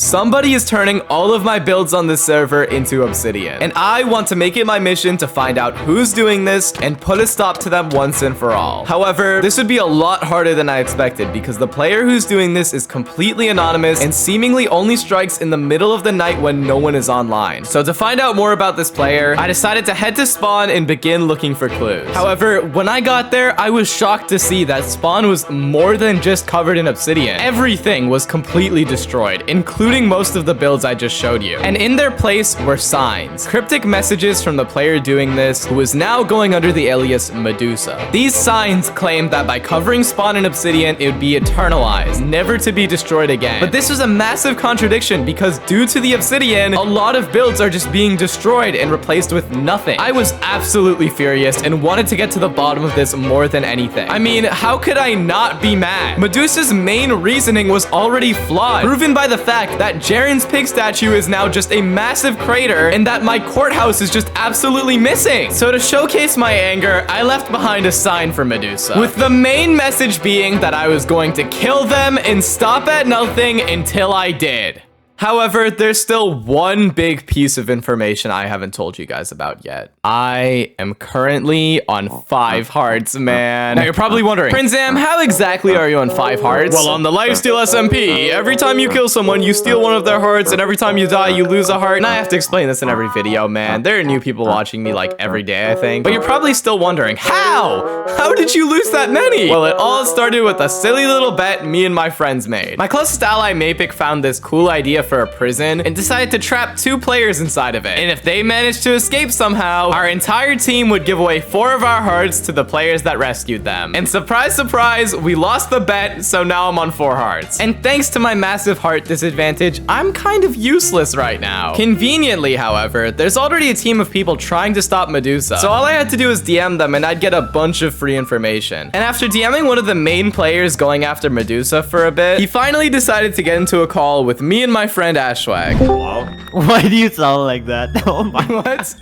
Somebody is turning all of my builds on this server into obsidian, and I want to make it my mission to find out who's doing this and put a stop to them once and for all. However, this would be a lot harder than I expected because the player who's doing this is completely anonymous and seemingly only strikes in the middle of the night when no one is online. So to find out more about this player, I decided to head to spawn and begin looking for clues. However, when I got there, I was shocked to see that spawn was more than just covered in obsidian. Everything was completely destroyed, including most of the builds I just showed you. And in their place were signs, cryptic messages from the player doing this, who is now going under the alias Medusa. These signs claimed that by covering spawn in obsidian, it would be eternalized, never to be destroyed again. But this was a massive contradiction because due to the obsidian, a lot of builds are just being destroyed and replaced with nothing. I was absolutely furious and wanted to get to the bottom of this more than anything. I mean, how could I not be mad? Medusa's main reasoning was already flawed, proven by the fact that Jaren's pig statue is now just a massive crater and that my courthouse is just absolutely missing. So to showcase my anger, I left behind a sign for Medusa, with the main message being that I was going to kill them and stop at nothing until I did. However, there's still one big piece of information I haven't told you guys about yet. I am currently on 5 hearts, man. Now you're probably wondering, PrinceZam, how exactly are you on 5 hearts? Well, on the Lifesteal SMP, every time you kill someone, you steal one of their hearts, and every time you die, you lose a heart. And I have to explain this in every video, man. There are new people watching me like every day, I think. But you're probably still wondering, how? How did you lose that many? Well, it all started with a silly little bet me and my friends made. My closest ally, Mapic, found this cool idea for a prison and decided to trap 2 players inside of it. And if they managed to escape somehow, our entire team would give away 4 of our hearts to the players that rescued them. And surprise, surprise, we lost the bet, so now I'm on 4 hearts. And thanks to my massive heart disadvantage, I'm kind of useless right now. Conveniently, however, there's already a team of people trying to stop Medusa. So all I had to do was DM them and I'd get a bunch of free information. And after DMing one of the main players going after Medusa for a bit, he finally decided to get into a call with me and my friend Ashwag. Hello? Why do you sound like that? Oh my. What?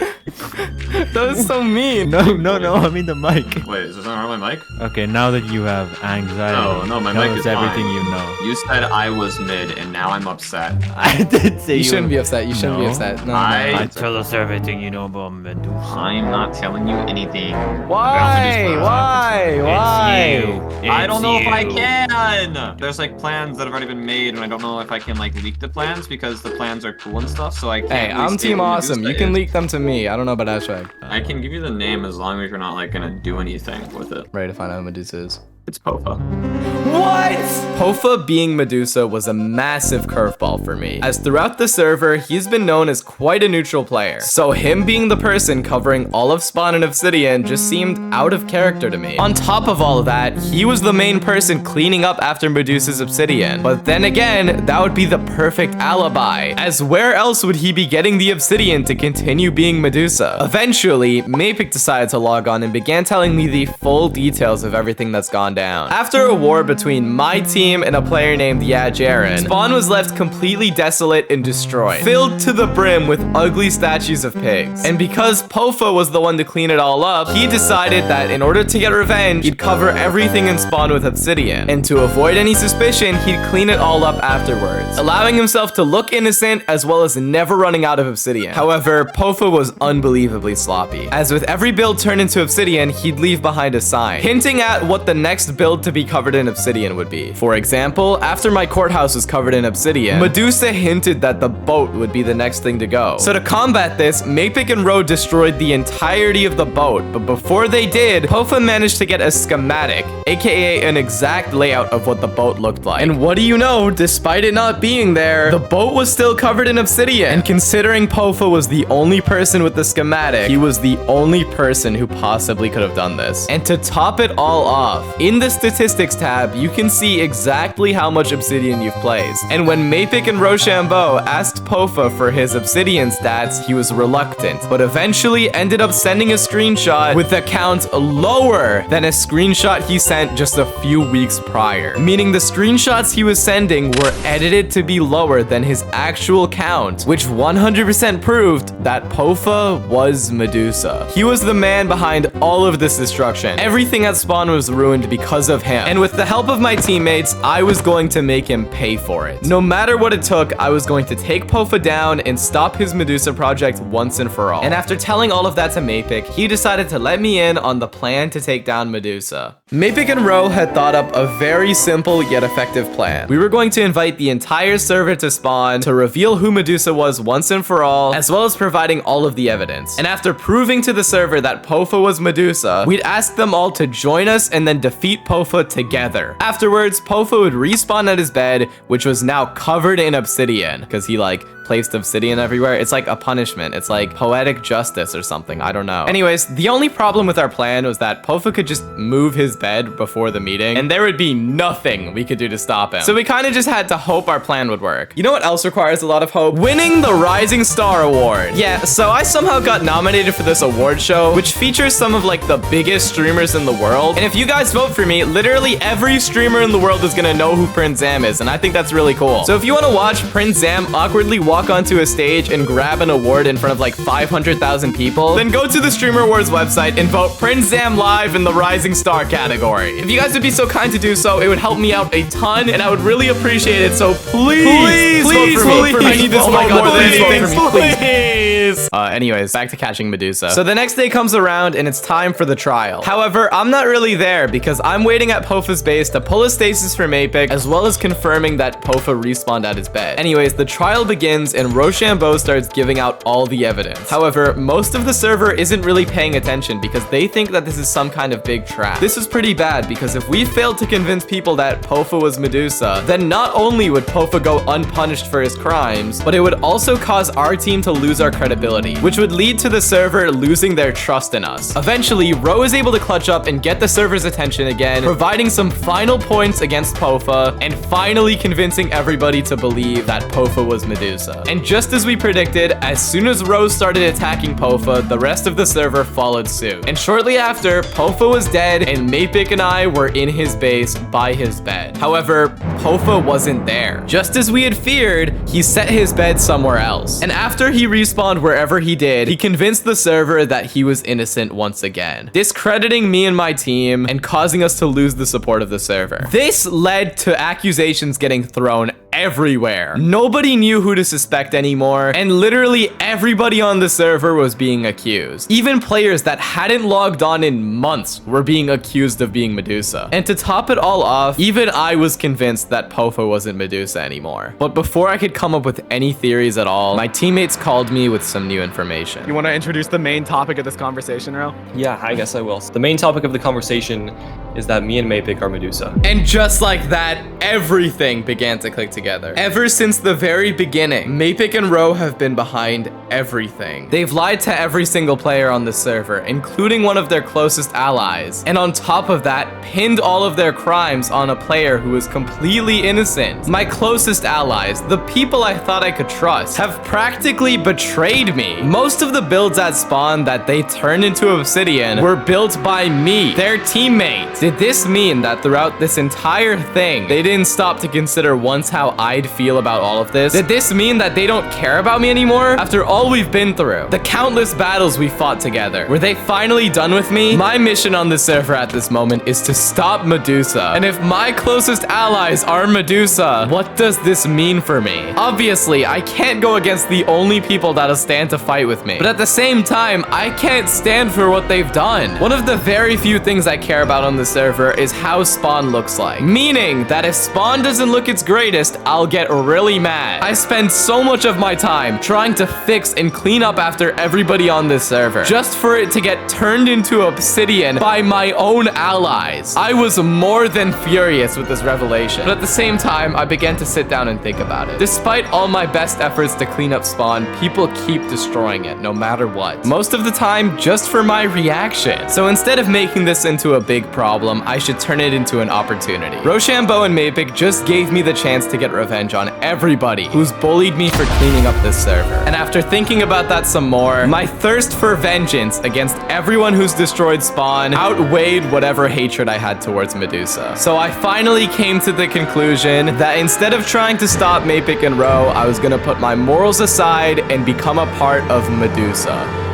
That was so mean. No, I mean the mic. Wait, is there something wrong with my mic? Okay, now that you have anxiety, No, my tell mic us is everything fine. you know. You said I was mid, and now I'm upset. I did say You shouldn't be upset. You shouldn't be No. upset. No, I tell us everything you know about Medusa. I'm not telling you anything. Why? I don't know if I can. There's like plans that have already been made, and I don't know if I can like leak the plans because the plans are cool and stuff. So I can't. Hey, really I'm say Team who Awesome. Medusa You can is. leak them to me. I don't know about Ashwag. I can give you the name as long as you're not like gonna do anything with it. Ready to find out who Medusa is. It's Pofa. What? Pofa being Medusa was a massive curveball for me, as throughout the server, he's been known as quite a neutral player. So him being the person covering all of Spawn and Obsidian just seemed out of character to me. On top of all of that, he was the main person cleaning up after Medusa's Obsidian. But then again, that would be the perfect alibi, as where else would he be getting the Obsidian to continue being Medusa? Eventually, Mapic decided to log on and began telling me the full details of everything that's gone down. After a war between my team and a player named Jaren, Spawn was left completely desolate and destroyed, filled to the brim with ugly statues of pigs. And because Pofa was the one to clean it all up, he decided that in order to get revenge, he'd cover everything in Spawn with obsidian. And to avoid any suspicion, he'd clean it all up afterwards, allowing himself to look innocent as well as never running out of obsidian. However, Pofa was unbelievably sloppy, as with every build turned into obsidian, he'd leave behind a sign, hinting at what the next build to be covered in obsidian would be. For example, after my courthouse was covered in obsidian, Medusa hinted that the boat would be the next thing to go. So to combat this, Mapic and Ro destroyed the entirety of the boat, but before they did, Pofa managed to get a schematic, aka an exact layout of what the boat looked like. And what do you know, despite it not being there, the boat was still covered in obsidian. And considering Pofa was the only person with the schematic, he was the only person who possibly could have done this. And to top it all off, in the statistics tab, you can see exactly how much obsidian you've placed. And when Mapic and Rochambeau asked Pofa for his obsidian stats, he was reluctant, but eventually ended up sending a screenshot with a count lower than a screenshot he sent just a few weeks prior. Meaning the screenshots he was sending were edited to be lower than his actual count, which 100% proved that Pofa was Medusa. He was the man behind all of this destruction. Everything at Spawn was ruined because because of him. And with the help of my teammates, I was going to make him pay for it. No matter what it took, I was going to take Pofa down and stop his Medusa project once and for all. And after telling all of that to Mapik, he decided to let me in on the plan to take down Medusa. Mapik and Ro had thought up a very simple yet effective plan. We were going to invite the entire server to spawn to reveal who Medusa was once and for all, as well as providing all of the evidence. And after proving to the server that Pofa was Medusa, we'd ask them all to join us and then defeat Pofa together. Afterwards, Pofa would respawn at his bed, which was now covered in obsidian, because he like placed obsidian everywhere. It's like a punishment. It's like poetic justice or something. I don't know. Anyways, the only problem with our plan was that Pofa could just move his bed before the meeting, and there would be nothing we could do to stop him. So we kind of just had to hope our plan would work. You know what else requires a lot of hope? Winning the Rising Star Award. Yeah, so I somehow got nominated for this award show, which features some of like the biggest streamers in the world. And if you guys vote for me, literally every streamer in the world is gonna know who PrinceZam is, and I think that's really cool. So if you want to watch PrinceZam awkwardly walk onto a stage and grab an award in front of like 500,000 people, then go to the Streamer Awards website and vote PrinceZam live in the Rising Star category. If you guys would be so kind to do so, it would help me out a ton, and I would really appreciate it. So please vote for me. I need this vote more than anything. Please. Anyways, back to catching Medusa. So the next day comes around and it's time for the trial. However, I'm not really there because I'm waiting at Pofa's base to pull a stasis for Mapik, as well as confirming that Pofa respawned at his bed. Anyways, the trial begins and Rochambeau starts giving out all the evidence. However, most of the server isn't really paying attention because they think that this is some kind of big trap. This is pretty bad because if we failed to convince people that Pofa was Medusa, then not only would Pofa go unpunished for his crimes, but it would also cause our team to lose our credibility, which would lead to the server losing their trust in us. Eventually, Ro is able to clutch up and get the server's attention again, providing some final points against Pofa, and finally convincing everybody to believe that Pofa was Medusa. And just as we predicted, as soon as Ro started attacking Pofa, the rest of the server followed suit. And shortly after, Pofa was dead and Mapik and I were in his base by his bed. However, Pofa wasn't there. Just as we had feared, he set his bed somewhere else. And after he respawned wherever he did, he convinced the server that he was innocent once again, discrediting me and my team and causing us to lose the support of the server. This led to accusations getting thrown everywhere. Nobody knew who to suspect anymore, and literally everybody on the server was being accused. Even players that hadn't logged on in months were being accused of being Medusa. And to top it all off, even I was convinced that Pofa wasn't Medusa anymore. But before I could come up with any theories at all, my teammates called me with some new information. You want to introduce the main topic of this conversation, Ro? Yeah, I guess I will. The main topic of the conversation is that me and Mapik are Medusa. And just like that, everything began to click together. Ever since the very beginning, Mapik and Ro have been behind everything. They've lied to every single player on the server, including one of their closest allies. And on top of that, pinned all of their crimes on a player who is completely innocent. My closest allies, the people I thought I could trust, have practically betrayed me. Most of the builds at spawn that they turned into obsidian were built by me, their teammates. Did this mean that throughout this entire thing, they didn't stop to consider once how I'd feel about all of this? Did this mean that they don't care about me anymore? After all we've been through, the countless battles we fought together, were they finally done with me? My mission on the server at this moment is to stop Medusa. And if my closest allies are Medusa, what does this mean for me? Obviously, I can't go against the only people that'll stand to fight with me. But at the same time, I can't stand for what they've done. One of the very few things I care about on the server is how spawn looks like. Meaning that if spawn doesn't look its greatest, I'll get really mad. I spend so much of my time trying to fix and clean up after everybody on this server, just for it to get turned into obsidian by my own allies. I was more than furious with this revelation, but at the same time, I began to sit down and think about it. Despite all my best efforts to clean up spawn, people keep destroying it no matter what. Most of the time, just for my reaction. So instead of making this into a big problem, I should turn it into an opportunity. Rochambeau and Mapik just gave me the chance to get revenge on everybody who's bullied me for cleaning up this server. And after thinking about that some more, my thirst for vengeance against everyone who's destroyed spawn outweighed whatever hatred I had towards Medusa. So I finally came to the conclusion that instead of trying to stop Mapik and Ro, I was gonna put my morals aside and become a part of Medusa.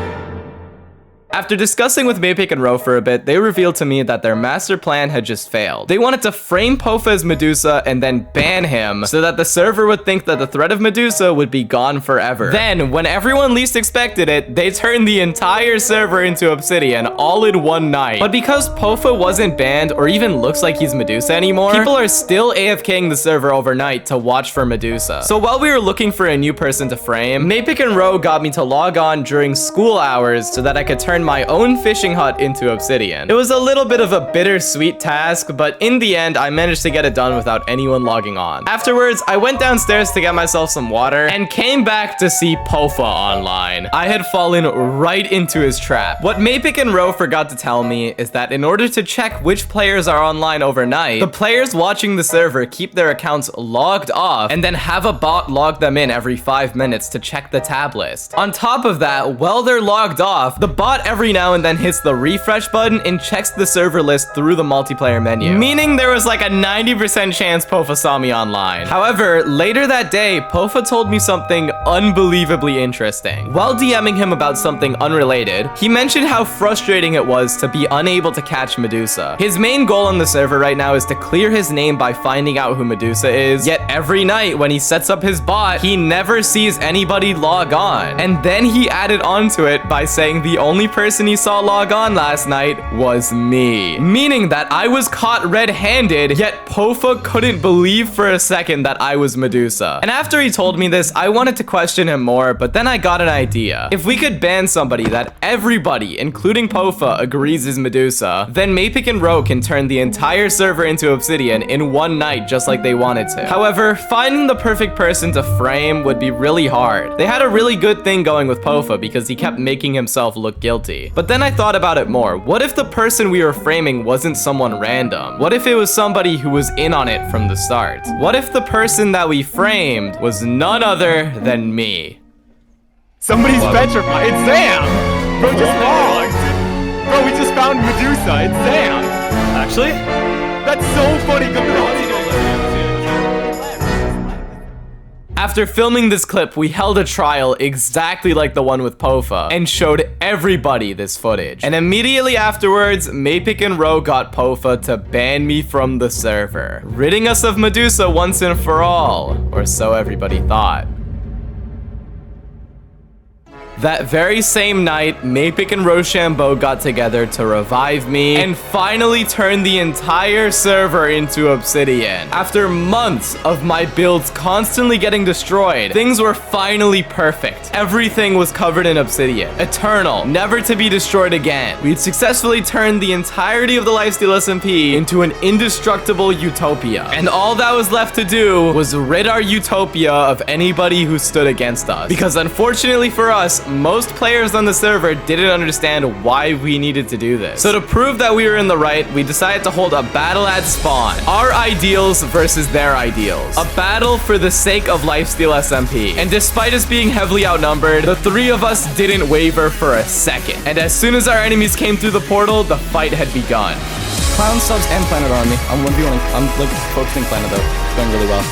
After discussing with Maypick and Ro for a bit, they revealed to me that their master plan had just failed. They wanted to frame Pofa as Medusa and then ban him so that the server would think that the threat of Medusa would be gone forever. Then, when everyone least expected it, they turned the entire server into Obsidian all in one night. But because Pofa wasn't banned or even looks like he's Medusa anymore, people are still AFKing the server overnight to watch for Medusa. So while we were looking for a new person to frame, Maypick and Ro got me to log on during school hours so that I could turn my own fishing hut into Obsidian. It was a little bit of a bittersweet task, but in the end, I managed to get it done without anyone logging on. Afterwards, I went downstairs to get myself some water and came back to see Pofa online. I had fallen right into his trap. What Maypick and Ro forgot to tell me is that in order to check which players are online overnight, the players watching the server keep their accounts logged off and then have a bot log them in every 5 minutes to check the tab list. On top of that, while they're logged off, the bot every now and then hits the refresh button and checks the server list through the multiplayer menu, meaning there was like a 90% chance Pofa saw me online. However, later that day, Pofa told me something unbelievably interesting. While DMing him about something unrelated, he mentioned how frustrating it was to be unable to catch Medusa. His main goal on the server right now is to clear his name by finding out who Medusa is, yet every night when he sets up his bot, he never sees anybody log on. And then he added onto it by saying the only person he saw log on last night was me. Meaning that I was caught red-handed, yet Pofa couldn't believe for a second that I was Medusa. And after he told me this, I wanted to question him more, but then I got an idea. If we could ban somebody that everybody, including Pofa, agrees is Medusa, then Maypick and Ro can turn the entire server into Obsidian in one night just like they wanted to. However, finding the perfect person to frame would be really hard. They had a really good thing going with Pofa because he kept making himself look guilty. But then I thought about it more. What if the person we were framing wasn't someone random? What if it was somebody who was in on it from the start? What if the person that we framed was none other than me? Somebody's petrified. It's Zam! Bro just logged. Bro, we just found Medusa. It's Zam. Actually? That's so funny. Good After filming this clip, we held a trial exactly like the one with Pofa and showed everybody this footage. And immediately afterwards, Maypick and Ro got Pofa to ban me from the server, ridding us of Medusa once and for all, or so everybody thought. That very same night, Maypick and Rochambeau got together to revive me and finally turn the entire server into Obsidian. After months of my builds constantly getting destroyed, things were finally perfect. Everything was covered in Obsidian, eternal, never to be destroyed again. We'd successfully turned the entirety of the Lifesteal SMP into an indestructible utopia. And all that was left to do was rid our utopia of anybody who stood against us. Because unfortunately for us, most players on the server didn't understand why we needed to do this. So to prove that we were in the right, we decided to hold a battle at spawn. Our ideals versus their ideals. A battle for the sake of Lifesteal SMP. And despite us being heavily outnumbered, the three of us didn't waver for a second. And as soon as our enemies came through the portal, the fight had begun. Clown subs and Planet Army. I'm 1v1. I'm like focusing Planet though. It's going really well.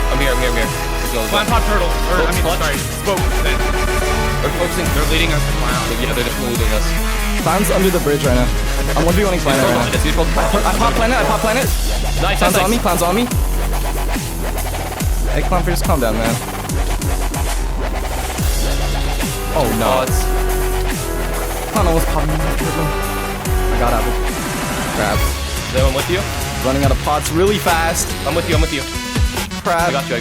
I'm here. Clown pop turtle. Or, I mean, sorry. Spoke then. They're focusing. They're leading us to clown. Yeah, they're definitely leading us. Clown's under the bridge right now. I'm 1v1ing Planet right now. I pop Planet. Nice. Clown's on me. Hey, Clown, just calm down, man. Oh no. Clown almost popped me. I got out of it. Crap. Is anyone with you? Running out of pots really fast. I'm with you. Crap. I got you.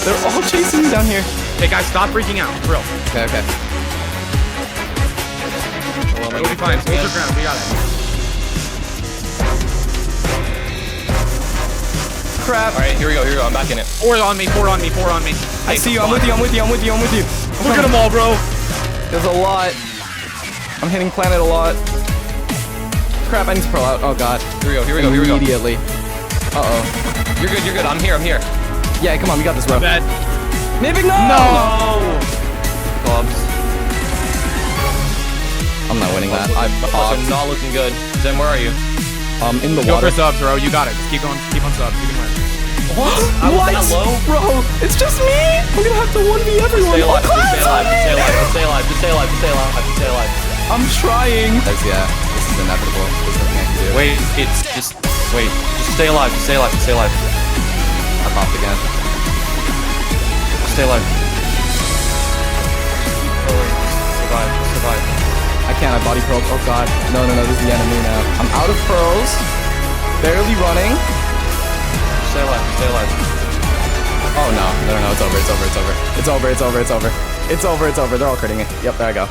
They're all chasing me down here. Hey guys, stop freaking out. For real. Okay. It'll be fine. Hold your ground. We got it. Crap. Alright, here we go. I'm back in it. Four on me. I see you. I'm with you. Look at them all, bro. There's a lot. I'm hitting Planet a lot. Crap, I need to pearl out. Oh god. Here we go. Immediately. Uh-oh. You're good. I'm here. Yeah, come on, we got this, bro. Bad. Maybe no! Clubs. I'm not winning that. I Also popped. not looking good. Zen, where are you? In the Go water. for subs, bro. You got it. Just keep on subs. You can win. What? I was that low? Bro, it's just me! I'm gonna have to 1v everyone. Stay alive, Oh, just stay alive, Tommy! just stay alive, just stay alive, just stay alive, just stay alive, just stay alive. I'm trying. Yeah, this is inevitable. There's nothing I can do. Wait, just stay alive, just stay alive, just stay alive. I popped again. Just stay alive. Survive, survive. I can't. I body pearls. Oh god. No, this is the enemy now. I'm out of pearls. Barely running. Stay alive, stay alive. Oh no. It's over. They're all critting it. Yep, there I go.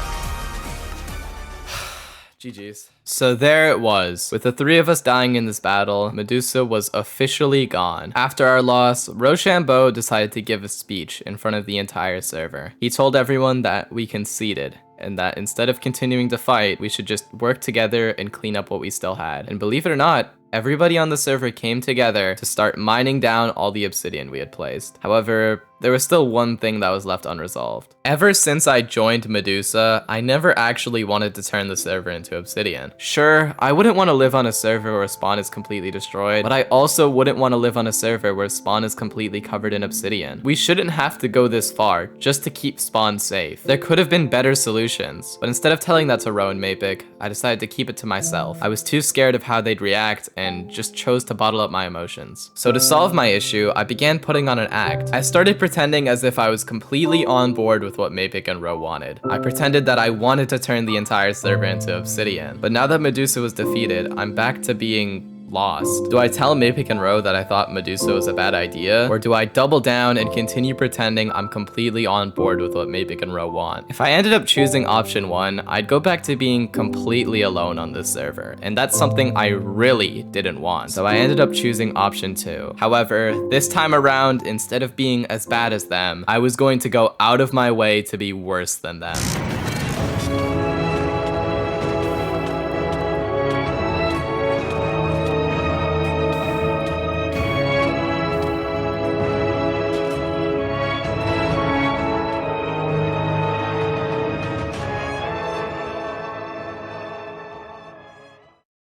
GG's. So there it was. With the three of us dying in this battle, Medusa was officially gone. After our loss, Rochambeau decided to give a speech in front of the entire server. He told everyone that we conceded, and that instead of continuing to fight, we should just work together and clean up what we still had. And believe it or not, everybody on the server came together to start mining down all the obsidian we had placed. However, there was still one thing that was left unresolved. Ever since I joined Medusa, I never actually wanted to turn the server into obsidian. Sure, I wouldn't want to live on a server where spawn is completely destroyed, but I also wouldn't want to live on a server where spawn is completely covered in obsidian. We shouldn't have to go this far just to keep spawn safe. There could have been better solutions, but instead of telling that to Ro and Mapic, I decided to keep it to myself. I was too scared of how they'd react and just chose to bottle up my emotions. So to solve my issue, I began putting on an act. I started pretending as if I was completely on board with what Mapic and Ro wanted. I pretended that I wanted to turn the entire server into obsidian. But now that Medusa was defeated, I'm back to being lost. Do I tell Mapic and Ro that I thought Medusa was a bad idea? Or do I double down and continue pretending I'm completely on board with what Mapic and Ro want? If I ended up choosing option 1, I'd go back to being completely alone on this server, and that's something I really didn't want. So I ended up choosing option 2. However, this time around, instead of being as bad as them, I was going to go out of my way to be worse than them.